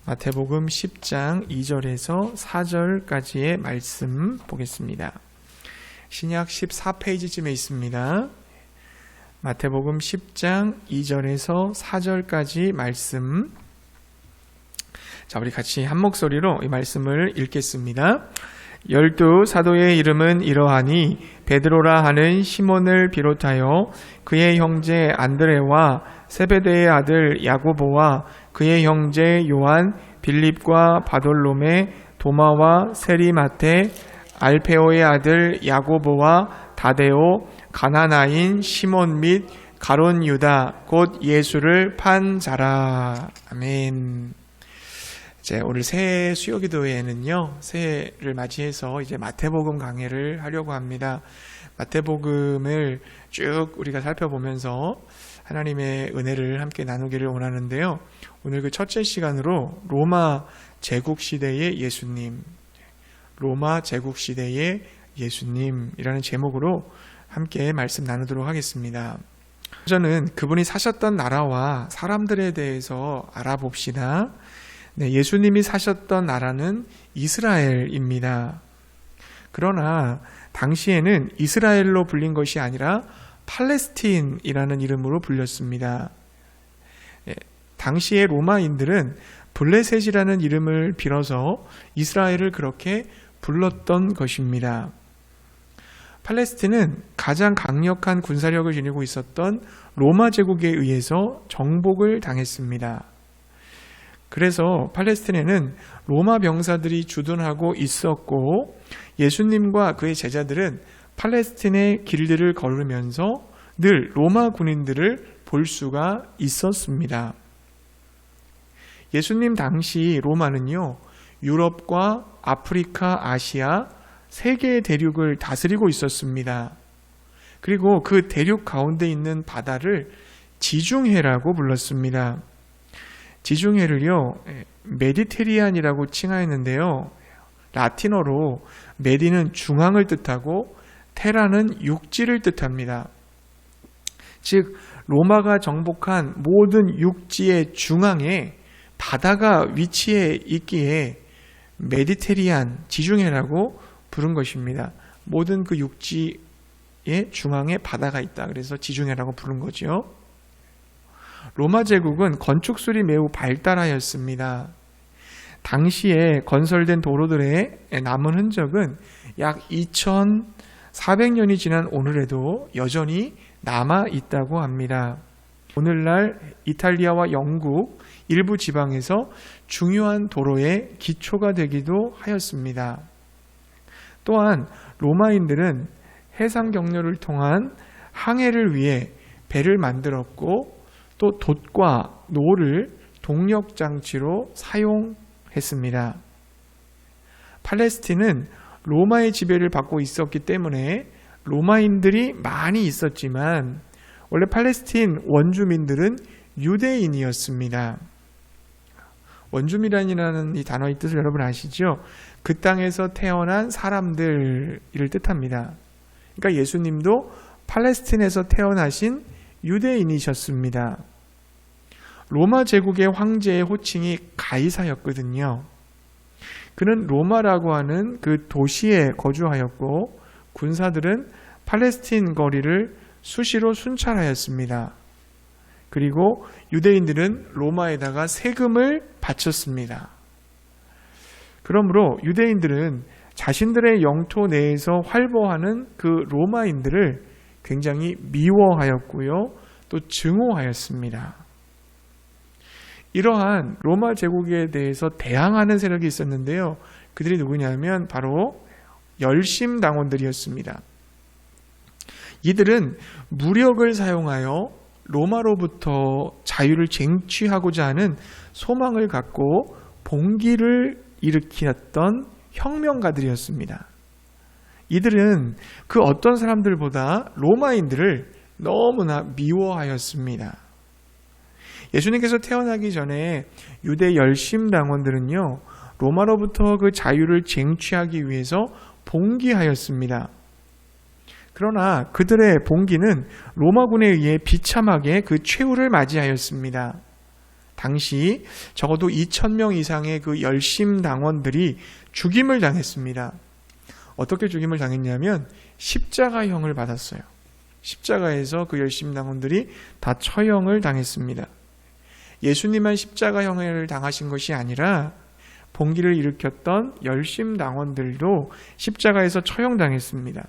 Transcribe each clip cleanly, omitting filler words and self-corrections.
마태복음 10장 2절에서 4절까지의 말씀 보겠습니다. 신약 14페이지쯤에 있습니다. 마태복음 10장 2절에서 4절까지 말씀. 자, 우리 같이 한 목소리로 이 말씀을 읽겠습니다. 12사도의 이름은 이러하니 베드로라 하는 시몬을 비롯하여 그의 형제 안드레와 세베대의 아들 야고보와 그의 형제 요한, 빌립과 바돌로메, 도마와 세리마테, 알페오의 아들 야고보와 다데오, 가나나인 시몬 및 가론 유다 곧 예수를 판 자라. 아멘. 이제 오늘 새해 수요기도회에는요, 새해를 맞이해서 이제 마태복음 강해를 하려고 합니다. 마태복음을 쭉 우리가 살펴보면서 하나님의 은혜를 함께 나누기를 원하는데요. 오늘 그 첫째 시간으로 로마 제국시대의 예수님, 로마 제국시대의 예수님이라는 제목으로 함께 말씀 나누도록 하겠습니다. 저는 그분이 사셨던 나라와 사람들에 대해서 알아봅시다. 네, 예수님이 사셨던 나라는 이스라엘입니다. 그러나 당시에는 이스라엘로 불린 것이 아니라 팔레스틴이라는 이름으로 불렸습니다. 네, 당시의 로마인들은 블레셋이라는 이름을 빌어서 이스라엘을 그렇게 불렀던 것입니다. 팔레스틴은 가장 강력한 군사력을 지니고 있었던 로마 제국에 의해서 정복을 당했습니다. 그래서 팔레스틴에는 로마 병사들이 주둔하고 있었고 예수님과 그의 제자들은 팔레스틴의 길들을 걸으면서 늘 로마 군인들을 볼 수가 있었습니다. 예수님 당시 로마는요, 유럽과 아프리카, 아시아 세 개의 대륙을 다스리고 있었습니다. 그리고 그 대륙 가운데 있는 바다를 지중해라고 불렀습니다. 지중해를요, 메디테리안이라고 칭하였는데요. 라틴어로 메디는 중앙을 뜻하고 테라는 육지를 뜻합니다. 즉 로마가 정복한 모든 육지의 중앙에 바다가 위치해 있기에 메디테리안, 지중해라고 부른 것입니다. 모든 그 육지의 중앙에 바다가 있다. 그래서 지중해라고 부른 거죠. 로마 제국은 건축술이 매우 발달하였습니다. 당시에 건설된 도로들의 남은 흔적은 약 2400년이 지난 오늘에도 여전히 남아 있다고 합니다. 오늘날 이탈리아와 영국 일부 지방에서 중요한 도로의 기초가 되기도 하였습니다. 또한 로마인들은 해상 경로를 통한 항해를 위해 배를 만들었고 또 돛과 노를 동력 장치로 사용했습니다. 팔레스틴은 로마의 지배를 받고 있었기 때문에 로마인들이 많이 있었지만 원래 팔레스틴 원주민들은 유대인이었습니다. 원주민이라는 이 단어의 뜻을 여러분 아시죠? 그 땅에서 태어난 사람들을 뜻합니다. 그러니까 예수님도 팔레스틴에서 태어나신 유대인이셨습니다. 로마 제국의 황제의 호칭이 가이사였거든요. 그는 로마라고 하는 그 도시에 거주하였고 군사들은 팔레스틴 거리를 수시로 순찰하였습니다. 그리고 유대인들은 로마에다가 세금을 바쳤습니다. 그러므로 유대인들은 자신들의 영토 내에서 활보하는 그 로마인들을 굉장히 미워하였고요. 또 증오하였습니다. 이러한 로마 제국에 대해서 대항하는 세력이 있었는데요. 그들이 누구냐면 바로 열심당원들이었습니다. 이들은 무력을 사용하여 로마로부터 자유를 쟁취하고자 하는 소망을 갖고 봉기를 일으켰던 혁명가들이었습니다. 이들은 그 어떤 사람들보다 로마인들을 너무나 미워하였습니다. 예수님께서 태어나기 전에 유대 열심당원들은요, 로마로부터 그 자유를 쟁취하기 위해서 봉기하였습니다. 그러나 그들의 봉기는 로마군에 의해 비참하게 그 최후를 맞이하였습니다. 당시 적어도 2,000명 이상의 그 열심당원들이 죽임을 당했습니다. 어떻게 죽임을 당했냐면 십자가형을 받았어요. 십자가에서 그 열심당원들이 다 처형을 당했습니다. 예수님만 십자가형을 당하신 것이 아니라 봉기를 일으켰던 열심당원들도 십자가에서 처형당했습니다.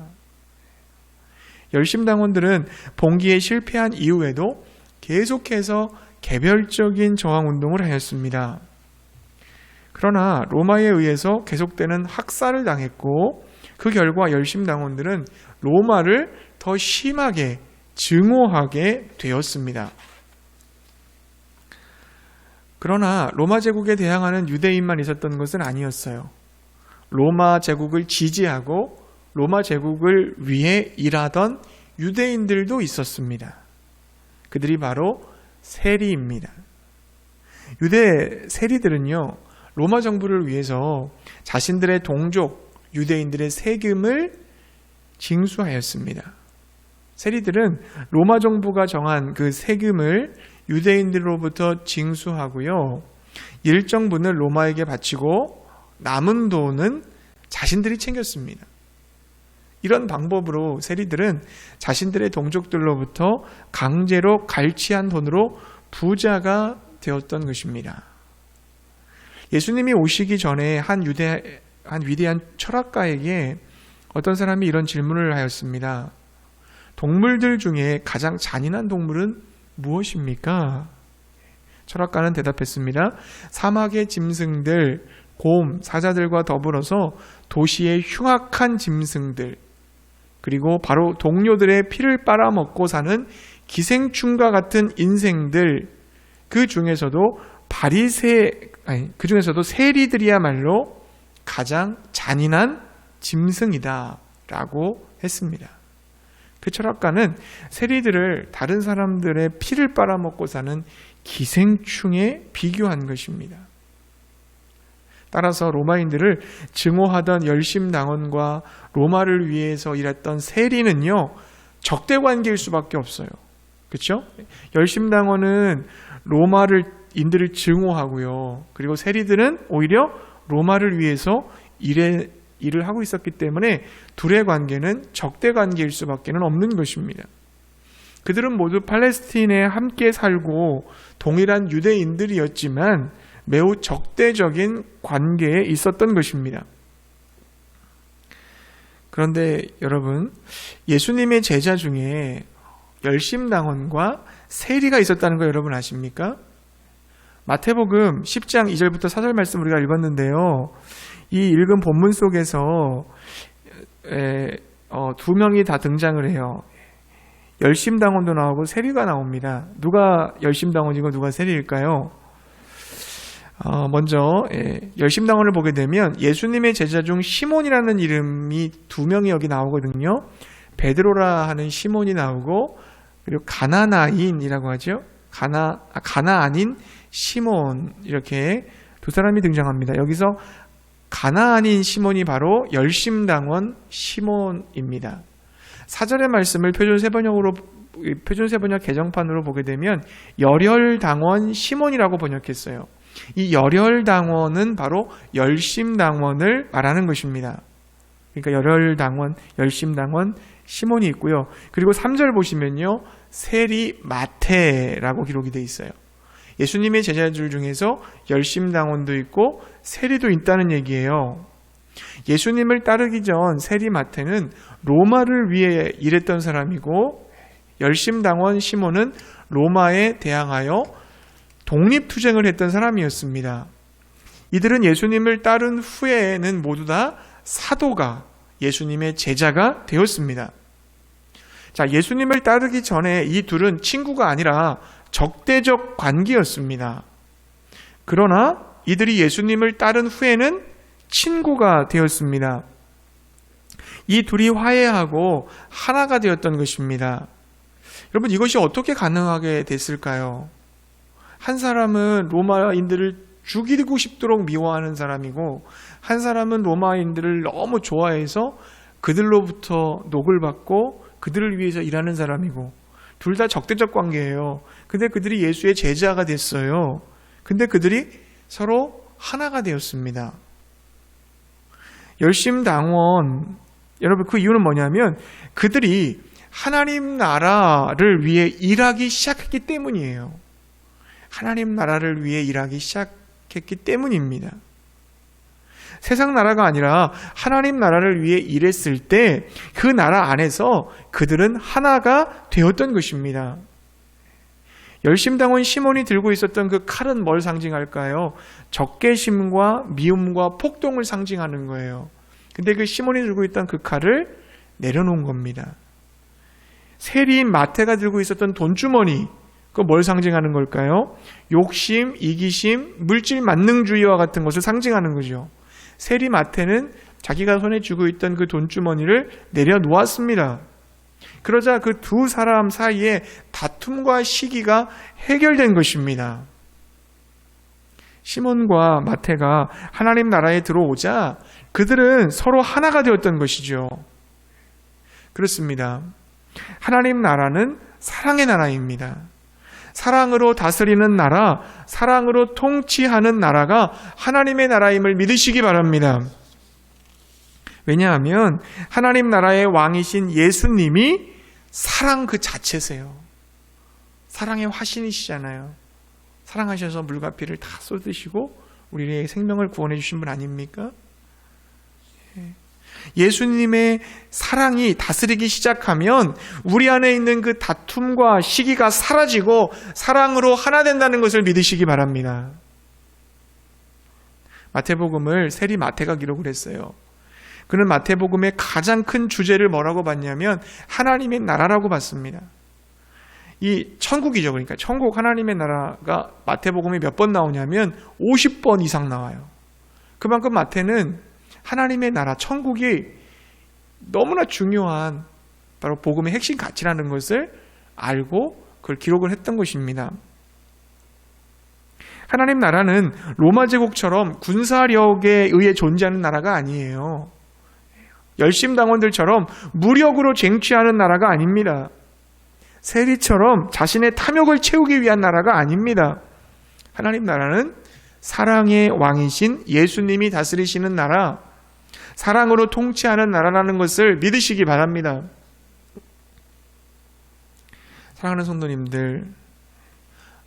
열심당원들은 봉기에 실패한 이후에도 계속해서 개별적인 저항운동을 하였습니다. 그러나 로마에 의해서 계속되는 학살을 당했고 그 결과 열심당원들은 로마를 더 심하게 증오하게 되었습니다. 그러나 로마 제국에 대항하는 유대인만 있었던 것은 아니었어요. 로마 제국을 지지하고 로마 제국을 위해 일하던 유대인들도 있었습니다. 그들이 바로 세리입니다. 유대 세리들은요, 로마 정부를 위해서 자신들의 동족 유대인들의 세금을 징수하였습니다. 세리들은 로마 정부가 정한 그 세금을 유대인들로부터 징수하고요, 일정 분을 로마에게 바치고 남은 돈은 자신들이 챙겼습니다. 이런 방법으로 세리들은 자신들의 동족들로부터 강제로 갈취한 돈으로 부자가 되었던 것입니다. 예수님이 오시기 전에 한 위대한 철학가에게 어떤 사람이 이런 질문을 하였습니다. 동물들 중에 가장 잔인한 동물은 무엇입니까? 철학가는 대답했습니다. 사막의 짐승들, 곰, 사자들과 더불어서 도시의 흉악한 짐승들, 그리고 바로 동료들의 피를 빨아먹고 사는 기생충과 같은 인생들, 그 중에서도 세리들이야말로 가장 잔인한 짐승이다 라고 했습니다. 그 철학가는 세리들을 다른 사람들의 피를 빨아먹고 사는 기생충에 비교한 것입니다. 따라서 로마인들을 증오하던 열심당원과 로마를 위해서 일했던 세리는요, 적대관계일 수밖에 없어요. 그렇죠? 열심당원은 인들을 증오하고요, 그리고 세리들은 오히려 로마를 위해서 일을 하고 있었기 때문에 둘의 관계는 적대관계일 수밖에 없는 것입니다. 그들은 모두 팔레스틴에 함께 살고 동일한 유대인들이었지만 매우 적대적인 관계에 있었던 것입니다. 그런데 여러분, 예수님의 제자 중에 열심당원과 세리가 있었다는 거 여러분 아십니까? 마태복음 10장 2절부터 4절 말씀 우리가 읽었는데요. 이 읽은 본문 속에서 두 명이 다 등장을 해요. 열심당원도 나오고 세리가 나옵니다. 누가 열심당원이고 누가 세리일까요? 먼저 열심당원을 보게 되면 예수님의 제자 중 시몬이라는 이름이 두 명이 여기 나오거든요. 베드로라 하는 시몬이 나오고, 그리고 가나나인이라고 하죠. 가나안인 시몬, 이렇게 두 사람이 등장합니다. 여기서 가나안인 시몬이 바로 열심당원 시몬입니다. 4절의 말씀을 표준세번역 개정판으로 보게 되면 열혈당원 시몬이라고 번역했어요. 이 열혈당원은 바로 열심당원을 말하는 것입니다. 그러니까 열혈당원, 열심당원 시몬이 있고요. 그리고 3절 보시면요, 세리 마태라고 기록이 되어 있어요. 예수님의 제자들 중에서 열심당원도 있고 세리도 있다는 얘기예요. 예수님을 따르기 전 세리 마태는 로마를 위해 일했던 사람이고, 열심당원 시몬은 로마에 대항하여 독립투쟁을 했던 사람이었습니다. 이들은 예수님을 따른 후에는 모두 다 사도가, 예수님의 제자가 되었습니다. 자, 예수님을 따르기 전에 이 둘은 친구가 아니라 적대적 관계였습니다. 그러나 이들이 예수님을 따른 후에는 친구가 되었습니다. 이 둘이 화해하고 하나가 되었던 것입니다. 여러분, 이것이 어떻게 가능하게 됐을까요? 한 사람은 로마인들을 죽이고 싶도록 미워하는 사람이고, 한 사람은 로마인들을 너무 좋아해서 그들로부터 녹을 받고 그들을 위해서 일하는 사람이고, 둘 다 적대적 관계예요. 근데 그들이 예수의 제자가 됐어요. 근데 그들이 서로 하나가 되었습니다. 열심당원, 여러분 그 이유는 뭐냐면 그들이 하나님 나라를 위해 일하기 시작했기 때문이에요. 하나님 나라를 위해 일하기 시작했기 때문입니다. 세상 나라가 아니라 하나님 나라를 위해 일했을 때 그 나라 안에서 그들은 하나가 되었던 것입니다. 열심당원 시몬이 들고 있었던 그 칼은 뭘 상징할까요? 적개심과 미움과 폭동을 상징하는 거예요. 근데 그 시몬이 들고 있던 그 칼을 내려놓은 겁니다. 세리인 마태가 들고 있었던 돈주머니, 그거 뭘 상징하는 걸까요? 욕심, 이기심, 물질 만능주의와 같은 것을 상징하는 거죠. 세리 마태는 자기가 손에 쥐고 있던 그 돈주머니를 내려놓았습니다. 그러자 그 두 사람 사이에 다툼과 시기가 해결된 것입니다. 시몬과 마태가 하나님 나라에 들어오자 그들은 서로 하나가 되었던 것이죠. 그렇습니다. 하나님 나라는 사랑의 나라입니다. 사랑으로 다스리는 나라, 사랑으로 통치하는 나라가 하나님의 나라임을 믿으시기 바랍니다. 왜냐하면 하나님 나라의 왕이신 예수님이 사랑 그 자체세요. 사랑의 화신이시잖아요. 사랑하셔서 물과 피를 다 쏟으시고 우리의 생명을 구원해 주신 분 아닙니까? 예수님의 사랑이 다스리기 시작하면 우리 안에 있는 그 다툼과 시기가 사라지고 사랑으로 하나 된다는 것을 믿으시기 바랍니다. 마태복음을 세리 마태가 기록을 했어요. 그는 마태복음의 가장 큰 주제를 뭐라고 봤냐면 하나님의 나라라고 봤습니다. 이 천국이죠. 그러니까 천국 하나님의 나라가 마태복음에 몇 번 나오냐면 50번 이상 나와요. 그만큼 마태는 하나님의 나라, 천국이 너무나 중요한 바로 복음의 핵심 가치라는 것을 알고 그걸 기록을 했던 것입니다. 하나님 나라는 로마 제국처럼 군사력에 의해 존재하는 나라가 아니에요. 열심당원들처럼 무력으로 쟁취하는 나라가 아닙니다. 세리처럼 자신의 탐욕을 채우기 위한 나라가 아닙니다. 하나님 나라는 사랑의 왕이신 예수님이 다스리시는 나라, 사랑으로 통치하는 나라라는 것을 믿으시기 바랍니다. 사랑하는 성도님들,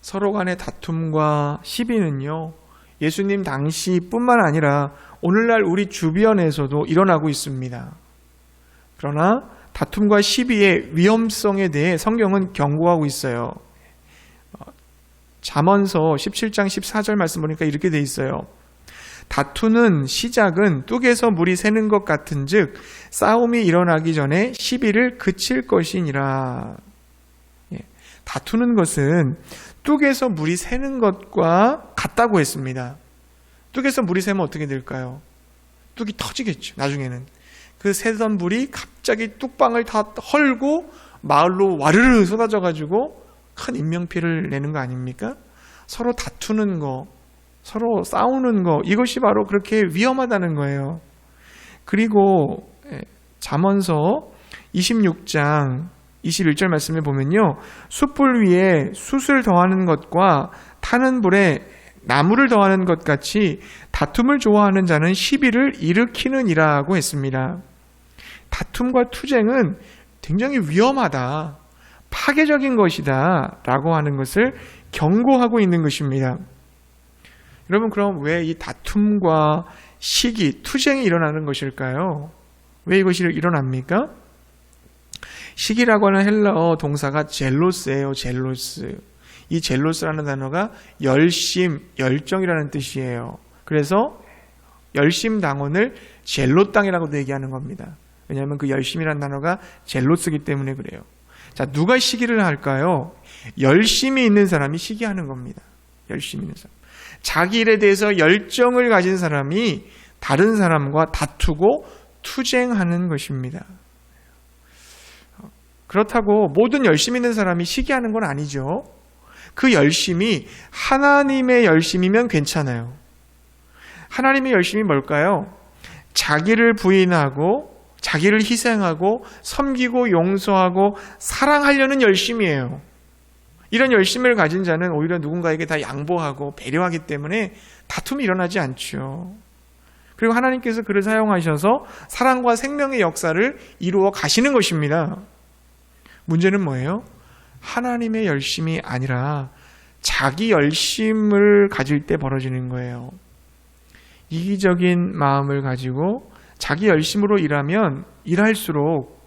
서로 간의 다툼과 시비는요, 예수님 당시뿐만 아니라 오늘날 우리 주변에서도 일어나고 있습니다. 그러나 다툼과 시비의 위험성에 대해 성경은 경고하고 있어요. 잠언서 17장 14절 말씀 보니까 이렇게 돼 있어요. 다투는 시작은 뚝에서 물이 새는 것 같은즉 싸움이 일어나기 전에 시비를 그칠 것이니라. 다투는 것은 뚝에서 물이 새는 것과 같다고 했습니다. 뚝에서 물이 새면 어떻게 될까요? 뚝이 터지겠죠. 나중에는 그 새던 물이 갑자기 뚝방을 다 헐고 마을로 와르르 쏟아져가지고 큰 인명피해를 내는 거 아닙니까? 서로 다투는 거, 서로 싸우는 거, 이것이 바로 그렇게 위험하다는 거예요. 그리고 잠언서 26장 21절 말씀에 보면요, 숯불 위에 숯을 더하는 것과 타는 불에 나무를 더하는 것 같이 다툼을 좋아하는 자는 시비를 일으키느니라고 했습니다. 다툼과 투쟁은 굉장히 위험하다, 파괴적인 것이다 라고 하는 것을 경고하고 있는 것입니다. 여러분, 그럼 왜 이 다툼과 시기, 투쟁이 일어나는 것일까요? 왜 이것이 일어납니까? 시기라고 하는 헬라어 동사가 젤로스예요. 젤로스. 이 젤로스라는 단어가 열심, 열정이라는 뜻이에요. 그래서 열심당원을 젤롯당이라고도 얘기하는 겁니다. 왜냐하면 그 열심이라는 단어가 젤로스기 때문에 그래요. 자, 누가 시기를 할까요? 열심이 있는 사람이 시기하는 겁니다. 열심히 있는 사람. 자기 일에 대해서 열정을 가진 사람이 다른 사람과 다투고 투쟁하는 것입니다. 그렇다고 모든 열심 있는 사람이 시기하는 건 아니죠. 그 열심이 하나님의 열심이면 괜찮아요. 하나님의 열심이 뭘까요? 자기를 부인하고 자기를 희생하고 섬기고 용서하고 사랑하려는 열심이에요. 이런 열심을 가진 자는 오히려 누군가에게 다 양보하고 배려하기 때문에 다툼이 일어나지 않죠. 그리고 하나님께서 그를 사용하셔서 사랑과 생명의 역사를 이루어 가시는 것입니다. 문제는 뭐예요? 하나님의 열심이 아니라 자기 열심을 가질 때 벌어지는 거예요. 이기적인 마음을 가지고 자기 열심으로 일하면 일할수록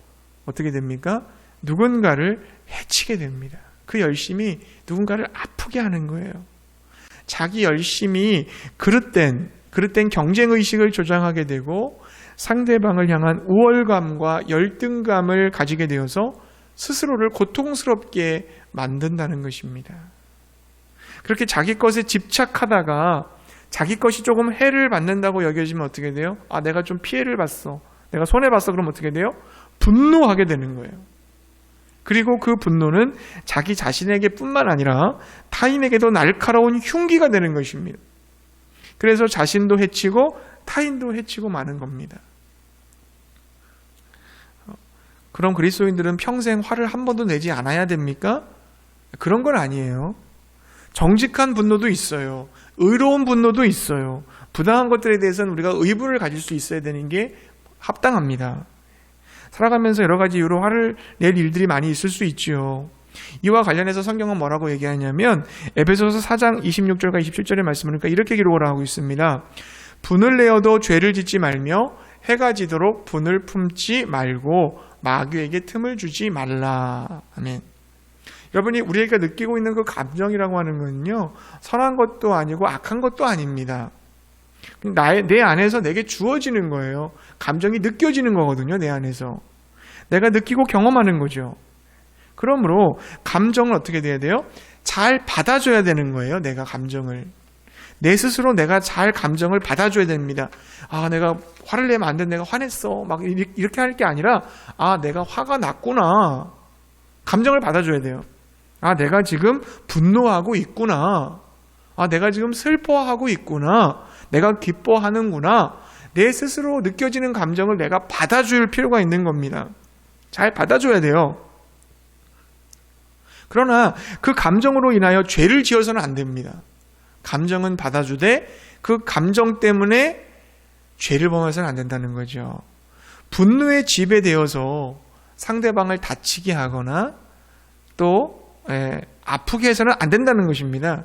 어떻게 됩니까? 누군가를 해치게 됩니다. 그 열심이 누군가를 아프게 하는 거예요. 자기 열심이 그릇된 경쟁의식을 조장하게 되고 상대방을 향한 우월감과 열등감을 가지게 되어서 스스로를 고통스럽게 만든다는 것입니다. 그렇게 자기 것에 집착하다가 자기 것이 조금 해를 받는다고 여겨지면 어떻게 돼요? 내가 좀 피해를 봤어. 내가 손해봤어. 그럼 어떻게 돼요? 분노하게 되는 거예요. 그리고 그 분노는 자기 자신에게 뿐만 아니라 타인에게도 날카로운 흉기가 되는 것입니다. 그래서 자신도 해치고 타인도 해치고 마는 겁니다. 그럼 그리스도인들은 평생 화를 한 번도 내지 않아야 됩니까? 그런 건 아니에요. 정직한 분노도 있어요. 의로운 분노도 있어요. 부당한 것들에 대해서는 우리가 의분을 가질 수 있어야 되는 게 합당합니다. 살아가면서 여러 가지 이유로 화를 낼 일들이 많이 있을 수 있죠. 이와 관련해서 성경은 뭐라고 얘기하냐면 에베소서 4장 26절과 27절의 말씀을 보니까 이렇게 기록을 하고 있습니다. 분을 내어도 죄를 짓지 말며 해가 지도록 분을 품지 말고 마귀에게 틈을 주지 말라. 아멘. 여러분이 우리가 느끼고 있는 그 감정이라고 하는 건요, 선한 것도 아니고 악한 것도 아닙니다. 내 안에서 내게 주어지는 거예요. 감정이 느껴지는 거거든요. 내 안에서 내가 느끼고 경험하는 거죠. 그러므로 감정은 어떻게 돼야 돼요? 잘 받아줘야 되는 거예요. 내가 감정을 내 스스로 내가 잘 감정을 받아줘야 됩니다. 내가 화를 내면 안 돼. 내가 화냈어. 막 이렇게 할 게 아니라 내가 화가 났구나. 감정을 받아줘야 돼요. 내가 지금 분노하고 있구나. 내가 지금 슬퍼하고 있구나. 내가 기뻐하는구나. 내 스스로 느껴지는 감정을 내가 받아줄 필요가 있는 겁니다. 잘 받아줘야 돼요. 그러나 그 감정으로 인하여 죄를 지어서는 안 됩니다. 감정은 받아주되 그 감정 때문에 죄를 범해서는 안 된다는 거죠. 분노에 지배되어서 상대방을 다치게 하거나 또 아프게 해서는 안 된다는 것입니다.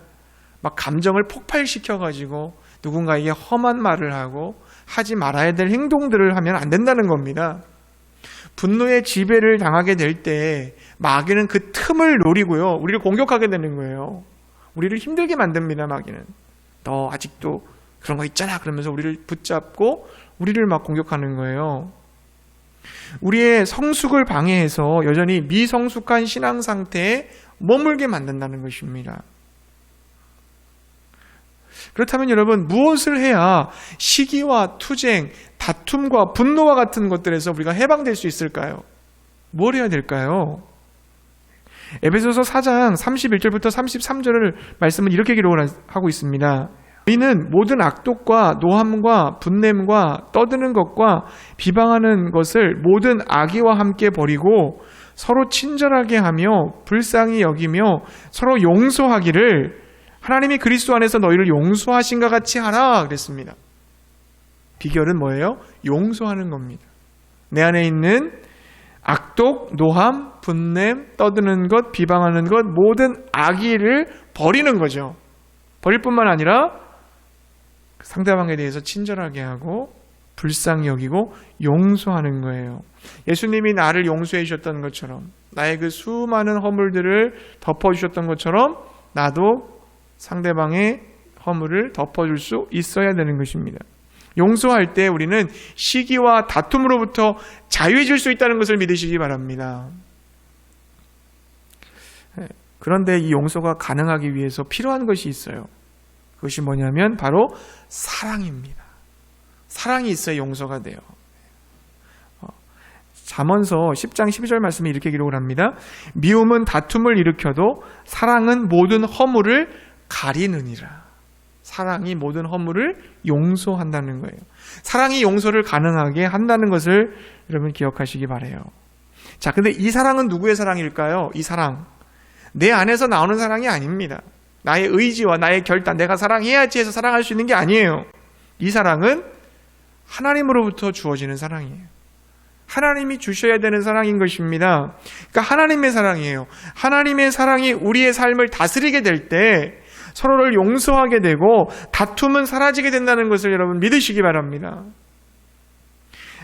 막 감정을 폭발시켜가지고 누군가에게 험한 말을 하고 하지 말아야 될 행동들을 하면 안 된다는 겁니다. 분노의 지배를 당하게 될 때 마귀는 그 틈을 노리고요. 우리를 공격하게 되는 거예요. 우리를 힘들게 만듭니다. 마귀는. 너 아직도 그런 거 있잖아. 그러면서 우리를 붙잡고 우리를 막 공격하는 거예요. 우리의 성숙을 방해해서 여전히 미성숙한 신앙 상태에 머물게 만든다는 것입니다. 그렇다면 여러분, 무엇을 해야 시기와 투쟁, 다툼과 분노와 같은 것들에서 우리가 해방될 수 있을까요? 뭘 해야 될까요? 에베소서 4장 31절부터 33절을 말씀은 이렇게 기록을 하고 있습니다. 너희는 모든 악독과 노함과 분냄과 떠드는 것과 비방하는 것을 모든 악의와 함께 버리고 서로 친절하게 하며 불쌍히 여기며 서로 용서하기를 하나님이 그리스도 안에서 너희를 용서하신가 같이 하라 그랬습니다. 비결은 뭐예요? 용서하는 겁니다. 내 안에 있는 악독, 노함, 분냄, 떠드는 것, 비방하는 것, 모든 악의를 버리는 거죠. 버릴 뿐만 아니라 상대방에 대해서 친절하게 하고 불쌍히 여기고 용서하는 거예요. 예수님이 나를 용서해 주셨던 것처럼, 나의 그 수많은 허물들을 덮어주셨던 것처럼 나도 상대방의 허물을 덮어줄 수 있어야 되는 것입니다. 용서할 때 우리는 시기와 다툼으로부터 자유해질 수 있다는 것을 믿으시기 바랍니다. 그런데 이 용서가 가능하기 위해서 필요한 것이 있어요. 그것이 뭐냐면 바로 사랑입니다. 사랑이 있어야 용서가 돼요. 잠언서 10장 12절 말씀에 이렇게 기록을 합니다. 미움은 다툼을 일으켜도 사랑은 모든 허물을 가리느니라. 사랑이 모든 허물을 용서한다는 거예요. 사랑이 용서를 가능하게 한다는 것을 여러분 기억하시기 바라요. 자, 근데 이 사랑은 누구의 사랑일까요? 이 사랑. 내 안에서 나오는 사랑이 아닙니다. 나의 의지와 나의 결단, 내가 사랑해야지 해서 사랑할 수 있는 게 아니에요. 이 사랑은 하나님으로부터 주어지는 사랑이에요. 하나님이 주셔야 되는 사랑인 것입니다. 그러니까 하나님의 사랑이에요. 하나님의 사랑이 우리의 삶을 다스리게 될 때 서로를 용서하게 되고 다툼은 사라지게 된다는 것을 여러분 믿으시기 바랍니다.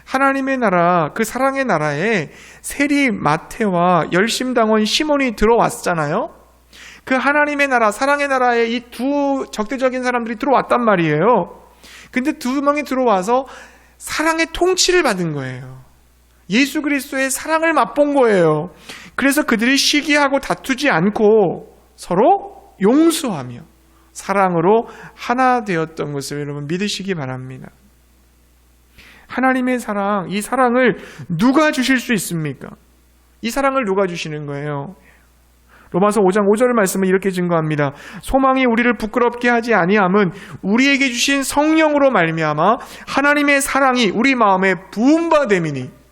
하나님의 나라, 그 사랑의 나라에 세리 마태와 열심당원 시몬이 들어왔잖아요. 그 하나님의 나라, 사랑의 나라에 이 두 적대적인 사람들이 들어왔단 말이에요. 근데 두 명이 들어와서 사랑의 통치를 받은 거예요. 예수 그리스도의 사랑을 맛본 거예요. 그래서 그들이 시기하고 다투지 않고 서로 용서하며 사랑으로 하나 되었던 것을 여러분 믿으시기 바랍니다. 하나님의 사랑, 이 사랑을 누가 주실 수 있습니까? 이 사랑을 누가 주시는 거예요? 로마서 5장 5절 말씀은 이렇게 증거합니다. 소망이 우리를 부끄럽게 하지 아니함은 우리에게 주신 성령으로 말미암아 하나님의 사랑이 우리 마음에 부은 바 됨이니.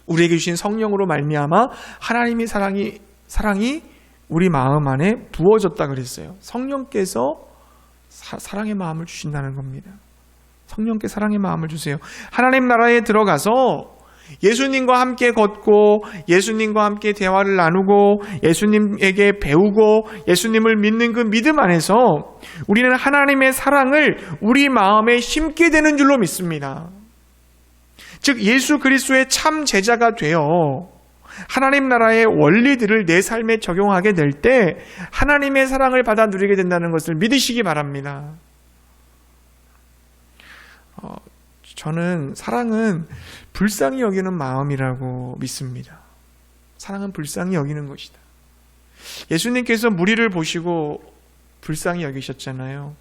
우리에게 주신 성령으로 말미암아 하나님의 사랑이 우리 마음 안에 부어졌다 그랬어요. 성령께서 사랑의 마음을 주신다는 겁니다. 성령께 사랑의 마음을 주세요. 하나님 나라에 들어가서 예수님과 함께 걷고 예수님과 함께 대화를 나누고 예수님에게 배우고 예수님을 믿는 그 믿음 안에서 우리는 하나님의 사랑을 우리 마음에 심게 되는 줄로 믿습니다. 즉 예수 그리스도의 참 제자가 되어 하나님 나라의 원리들을 내 삶에 적용하게 될 때 하나님의 사랑을 받아 누리게 된다는 것을 믿으시기 바랍니다. 저는 사랑은 불쌍히 여기는 마음이라고 믿습니다. 사랑은 불쌍히 여기는 것이다. 예수님께서 무리를 보시고 불쌍히 여기셨잖아요.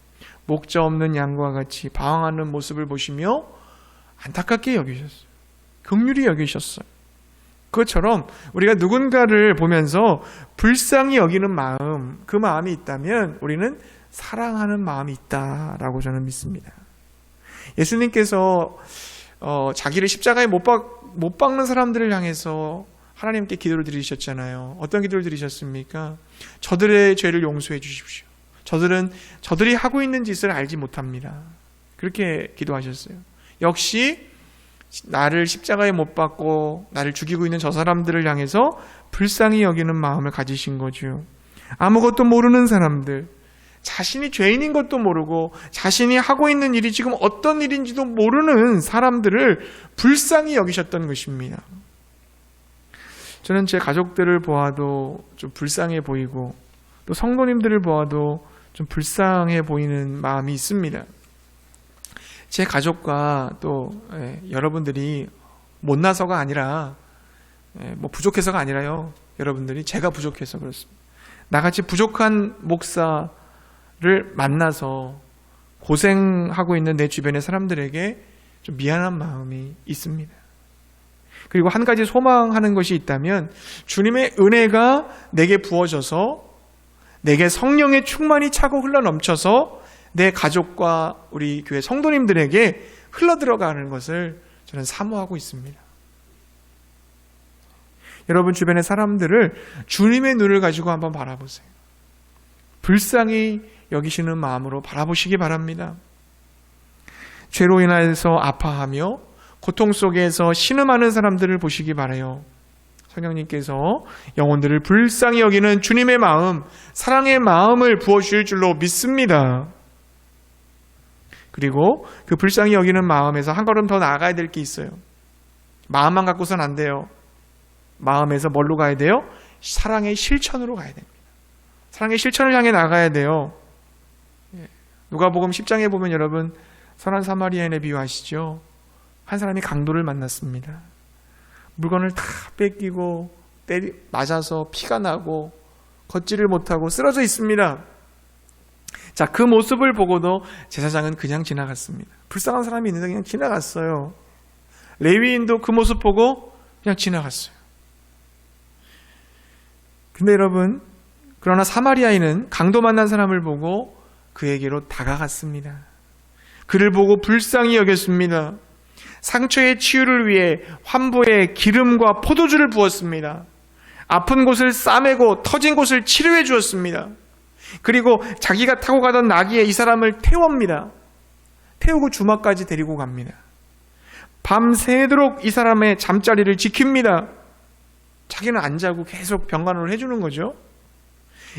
목자 없는 양과 같이 방황하는 모습을 보시며 안타깝게 여기셨어요. 긍휼히 여기셨어요. 그것처럼 우리가 누군가를 보면서 불쌍히 여기는 마음, 그 마음이 있다면 우리는 사랑하는 마음이 있다라고 저는 믿습니다. 예수님께서 자기를 십자가에 못 박는 사람들을 향해서 하나님께 기도를 드리셨잖아요. 어떤 기도를 드리셨습니까? 저들의 죄를 용서해 주십시오. 저들이 하고 있는 짓을 알지 못합니다. 그렇게 기도하셨어요. 역시 나를 십자가에 못 박고 나를 죽이고 있는 저 사람들을 향해서 불쌍히 여기는 마음을 가지신 거죠. 아무것도 모르는 사람들, 자신이 죄인인 것도 모르고 자신이 하고 있는 일이 지금 어떤 일인지도 모르는 사람들을 불쌍히 여기셨던 것입니다. 저는 제 가족들을 보아도 좀 불쌍해 보이고 또 성도님들을 보아도 좀 불쌍해 보이는 마음이 있습니다. 제 가족과 또 여러분들이 못나서가 아니라 뭐 부족해서가 아니라요. 여러분들이 제가 부족해서 그렇습니다. 나같이 부족한 목사를 만나서 고생하고 있는 내 주변의 사람들에게 좀 미안한 마음이 있습니다. 그리고 한 가지 소망하는 것이 있다면 주님의 은혜가 내게 부어져서 내게 성령의 충만이 차고 흘러넘쳐서 내 가족과 우리 교회 성도님들에게 흘러들어가는 것을 저는 사모하고 있습니다. 여러분 주변의 사람들을 주님의 눈을 가지고 한번 바라보세요. 불쌍히 여기시는 마음으로 바라보시기 바랍니다. 죄로 인해서 아파하며 고통 속에서 신음하는 사람들을 보시기 바라요. 성령님께서 영혼들을 불쌍히 여기는 주님의 마음, 사랑의 마음을 부어주실 줄로 믿습니다. 그리고 그 불쌍히 여기는 마음에서 한 걸음 더 나아가야 될 게 있어요. 마음만 갖고선 안 돼요. 마음에서 뭘로 가야 돼요? 사랑의 실천으로 가야 됩니다. 사랑의 실천을 향해 나가야 돼요. 누가복음 10장에 보면 여러분 선한 사마리아인의 비유 아시죠? 한 사람이 강도를 만났습니다. 물건을 다 뺏기고 맞아서 피가 나고 걷지를 못하고 쓰러져 있습니다. 자, 그 모습을 보고도 제사장은 그냥 지나갔습니다. 불쌍한 사람이 있는데 그냥 지나갔어요. 레위인도 그 모습 보고 그냥 지나갔어요. 근데 여러분, 그러나 사마리아인은 강도 만난 사람을 보고 그에게로 다가갔습니다. 그를 보고 불쌍히 여겼습니다. 상처의 치유를 위해 환부에 기름과 포도주를 부었습니다. 아픈 곳을 싸매고 터진 곳을 치료해 주었습니다. 그리고 자기가 타고 가던 나귀에 이 사람을 태웁니다. 태우고 주막까지 데리고 갑니다. 밤새도록 이 사람의 잠자리를 지킵니다. 자기는 안 자고 계속 병간호를 해주는 거죠.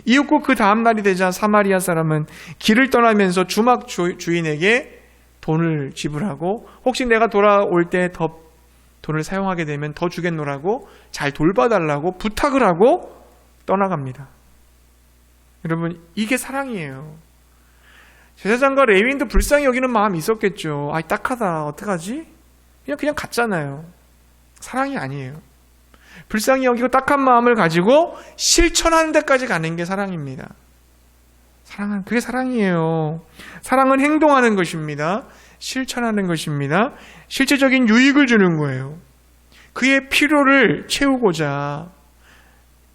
이윽고 그 다음날이 되자 사마리아 사람은 길을 떠나면서 주막 주인에게 돈을 지불하고 혹시 내가 돌아올 때 더 돈을 사용하게 되면 더 주겠노라고 잘 돌봐달라고 부탁을 하고 떠나갑니다. 여러분, 이게 사랑이에요. 제사장과 레위인도 불쌍히 여기는 마음이 있었겠죠. 아, 딱하다. 어떡하지? 그냥 갔잖아요. 사랑이 아니에요. 불쌍히 여기고 딱한 마음을 가지고 실천하는 데까지 가는 게 사랑입니다. 그게 사랑이에요. 사랑은 행동하는 것입니다. 실천하는 것입니다. 실제적인 유익을 주는 거예요. 그의 필요를 채우고자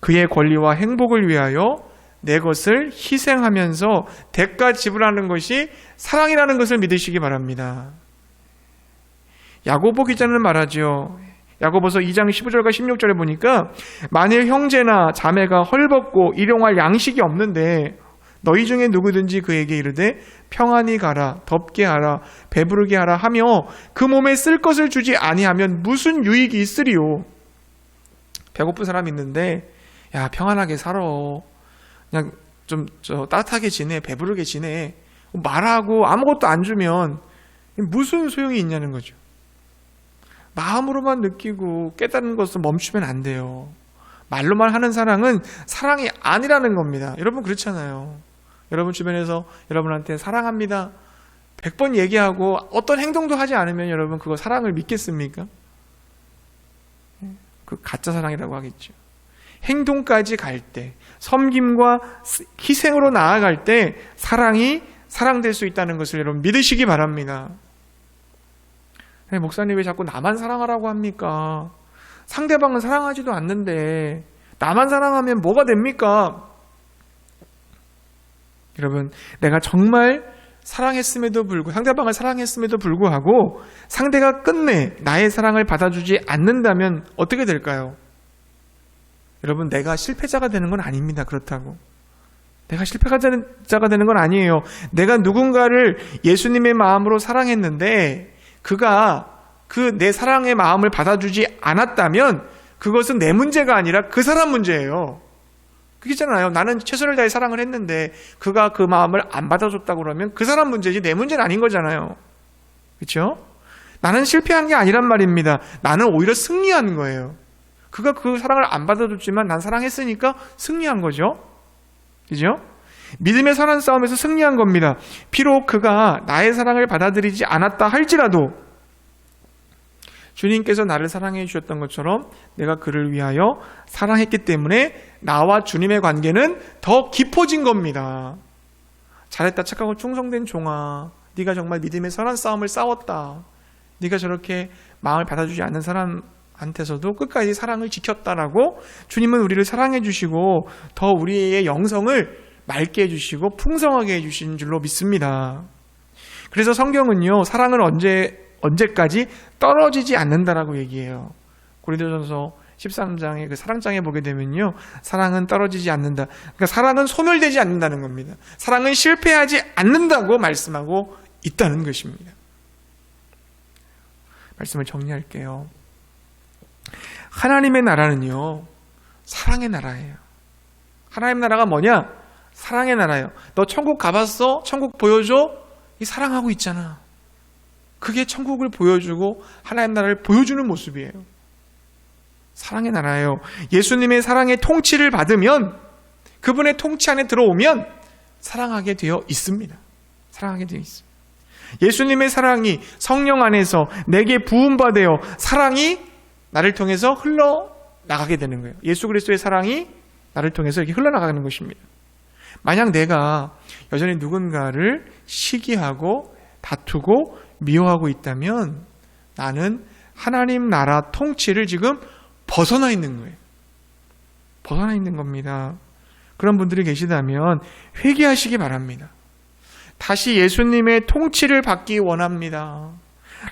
그의 권리와 행복을 위하여 내 것을 희생하면서 대가 지불하는 것이 사랑이라는 것을 믿으시기 바랍니다. 야고보 기자는 말하죠. 야고보서 2장 15절과 16절에 보니까 만일 형제나 자매가 헐벗고 일용할 양식이 없는데 너희 중에 누구든지 그에게 이르되 평안히 가라, 덥게 하라, 배부르게 하라 하며 그 몸에 쓸 것을 주지 아니하면 무슨 유익이 있으리요. 배고픈 사람이 있는데 야, 평안하게 살아, 그냥 좀 따뜻하게 지내, 배부르게 지내, 말하고 아무것도 안 주면 무슨 소용이 있냐는 거죠. 마음으로만 느끼고 깨닫는 것을 멈추면 안 돼요. 말로만 하는 사랑은 사랑이 아니라는 겁니다. 여러분 그렇잖아요. 여러분 주변에서 여러분한테 사랑합니다 100번 얘기하고 어떤 행동도 하지 않으면 여러분 그거 사랑을 믿겠습니까? 그 가짜 사랑이라고 하겠죠. 행동까지 갈 때, 섬김과 희생으로 나아갈 때 사랑이 사랑될 수 있다는 것을 여러분 믿으시기 바랍니다. 목사님 왜 자꾸 나만 사랑하라고 합니까? 상대방은 사랑하지도 않는데 나만 사랑하면 뭐가 됩니까? 여러분, 내가 정말 사랑했음에도 불구하고 상대방을 사랑했음에도 불구하고 상대가 끝내 나의 사랑을 받아주지 않는다면 어떻게 될까요? 여러분, 내가 실패자가 되는 건 아닙니다. 그렇다고 내가 실패자가 되는 건 아니에요. 내가 누군가를 예수님의 마음으로 사랑했는데 그가 그 내 사랑의 마음을 받아주지 않았다면 그것은 내 문제가 아니라 그 사람 문제예요. 그게잖아요. 나는 최선을 다해 사랑을 했는데 그가 그 마음을 안 받아줬다고 그러면 그 사람 문제지 내 문제는 아닌 거잖아요. 그렇죠? 나는 실패한 게 아니란 말입니다. 나는 오히려 승리한 거예요. 그가 그 사랑을 안 받아줬지만 난 사랑했으니까 승리한 거죠. 그죠? 믿음의 선한 싸움에서 승리한 겁니다. 비록 그가 나의 사랑을 받아들이지 않았다 할지라도 주님께서 나를 사랑해 주셨던 것처럼 내가 그를 위하여 사랑했기 때문에 나와 주님의 관계는 더 깊어진 겁니다. 잘했다, 착하고 충성된 종아, 네가 정말 믿음의 선한 싸움을 싸웠다. 네가 저렇게 마음을 받아주지 않는 사람한테서도 끝까지 사랑을 지켰다라고 주님은 우리를 사랑해 주시고 더 우리의 영성을 맑게 해주시고 풍성하게 해주신 줄로 믿습니다. 그래서 성경은요, 사랑은 언제까지 떨어지지 않는다라고 얘기해요. 고린도전서 13장의 그 사랑장에 보게 되면요, 사랑은 떨어지지 않는다. 그러니까 사랑은 소멸되지 않는다는 겁니다. 사랑은 실패하지 않는다고 말씀하고 있다는 것입니다. 말씀을 정리할게요. 하나님의 나라는요, 사랑의 나라예요. 하나님의 나라가 뭐냐? 사랑의 나라예요. 너 천국 가봤어? 천국 보여줘? 이 사랑하고 있잖아. 그게 천국을 보여주고 하나님 나라를 보여주는 모습이에요. 사랑의 나라예요. 예수님의 사랑의 통치를 받으면, 그분의 통치 안에 들어오면 사랑하게 되어 있습니다. 사랑하게 되어 있습니다. 예수님의 사랑이 성령 안에서 내게 부음받아요. 사랑이 나를 통해서 흘러나가게 되는 거예요. 예수 그리스도의 사랑이 나를 통해서 이렇게 흘러나가는 것입니다. 만약 내가 여전히 누군가를 시기하고 다투고 미워하고 있다면 나는 하나님 나라 통치를 지금 벗어나 있는 거예요. 벗어나 있는 겁니다. 그런 분들이 계시다면 회개하시기 바랍니다. 다시 예수님의 통치를 받기 원합니다.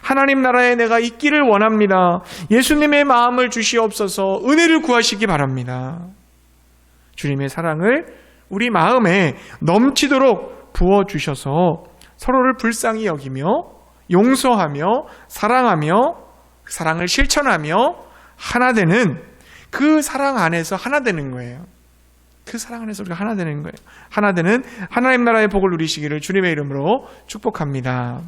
하나님 나라에 내가 있기를 원합니다. 예수님의 마음을 주시옵소서. 은혜를 구하시기 바랍니다. 주님의 사랑을 우리 마음에 넘치도록 부어주셔서 서로를 불쌍히 여기며 용서하며 사랑하며 사랑을 실천하며 하나 되는 그 사랑 안에서 하나 되는 거예요. 그 사랑 안에서 우리가 하나 되는 거예요. 하나 되는 하나님 나라의 복을 누리시기를 주님의 이름으로 축복합니다.